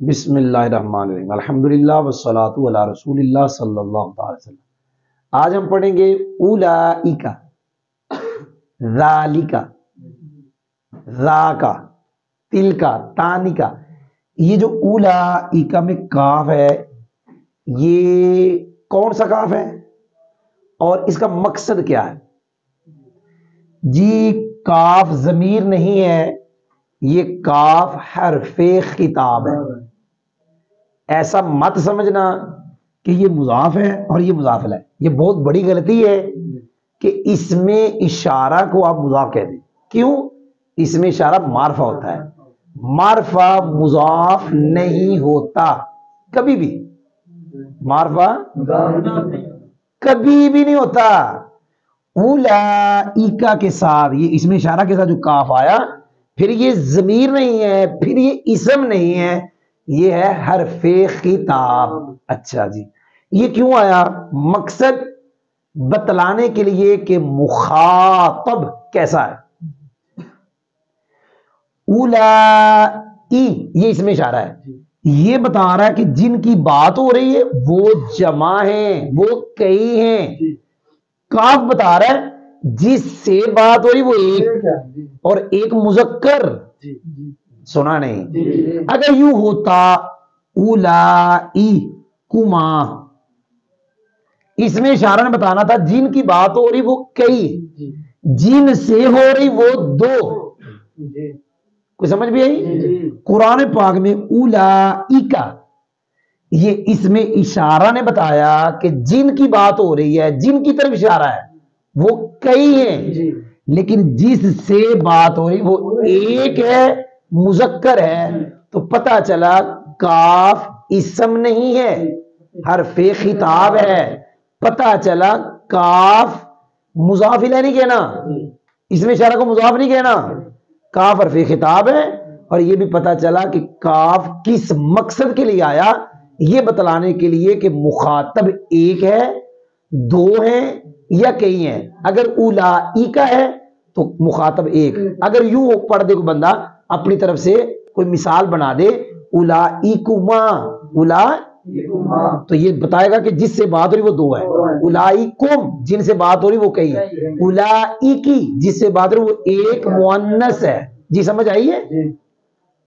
بسم اللہ الرحمن الرحیم، الحمدللہ والصلاۃ علی رسول اللہ صلی اللہ علیہ وسلم۔ آج ہم پڑھیں گے اولئک، ذالک، ذاک، تلک، تانک۔ یہ جو اولئک میں کاف ہے، یہ کون سا کاف ہے اور اس کا مقصد کیا ہے؟ جی کاف ضمیر نہیں ہے، یہ کاف حرف خطاب ہے۔ ایسا مت سمجھنا کہ یہ مضاف ہے اور یہ مضاف ہے، یہ بہت بڑی غلطی ہے کہ اس میں اشارہ کو آپ مضاف کہہ دیں۔ کیوں؟ اس میں اشارہ معرفہ ہوتا ہے، معرفہ مضاف نہیں ہوتا کبھی بھی، معرفہ کبھی بھی نہیں ہوتا۔ اولئک کے ساتھ یہ اس میں اشارہ کے ساتھ جو کاف آیا، پھر یہ ضمیر نہیں ہے، پھر یہ اسم نہیں ہے، یہ ہے حرف خطاب۔ اچھا جی، یہ کیوں آیا؟ مقصد بتلانے کے لیے کہ مخاطب کیسا ہے۔ اولائی یہ اس میں اشارہ ہے، یہ بتا رہا ہے کہ جن کی بات ہو رہی ہے وہ جمع ہیں، وہ کئی ہیں۔ کاف بتا رہا ہے جس سے بات ہو رہی وہ ایک، اور ایک مذکر، سنا نہیں؟ اگر یوں ہوتا اولائی کما، اس میں اشارہ نے بتانا تھا جن کی بات ہو رہی وہ کئی، جن سے ہو رہی وہ دو۔ کوئی سمجھ بھی آئی؟ قرآن پاک میں اولئک، یہ اس میں اشارہ نے بتایا کہ جن کی بات ہو رہی ہے، جن کی طرف اشارہ ہے وہ کئی ہیں، لیکن جس سے بات ہو رہی وہ ایک ہے، مذکر ہے۔ تو پتہ چلا کاف اسم نہیں ہے، حرف خطاب ہے۔ پتہ چلا کاف مضاف الیہ نہیں کہنا، اس میں اشارہ کو مضاف نہیں کہنا، کاف حرف خطاب ہے۔ اور یہ بھی پتہ چلا کہ کاف کس مقصد کے لیے آیا، یہ بتلانے کے لیے کہ مخاطب ایک ہے، دو ہیں یا کئی ہیں۔ اگر اولئک ہے تو مخاطب ایک، اگر یوں پڑھ دے کوئی بندہ اپنی طرف سے کوئی مثال بنا دے اولئکما، تو یہ بتائے گا کہ جس سے بات ہو رہی وہ دو ہے، اولئکم جن سے بات ہو رہی وہ کئی ہے، اولئکی جس سے بات ہو رہی وہ ایک مؤنث ہے۔ جی سمجھ آئی ہے؟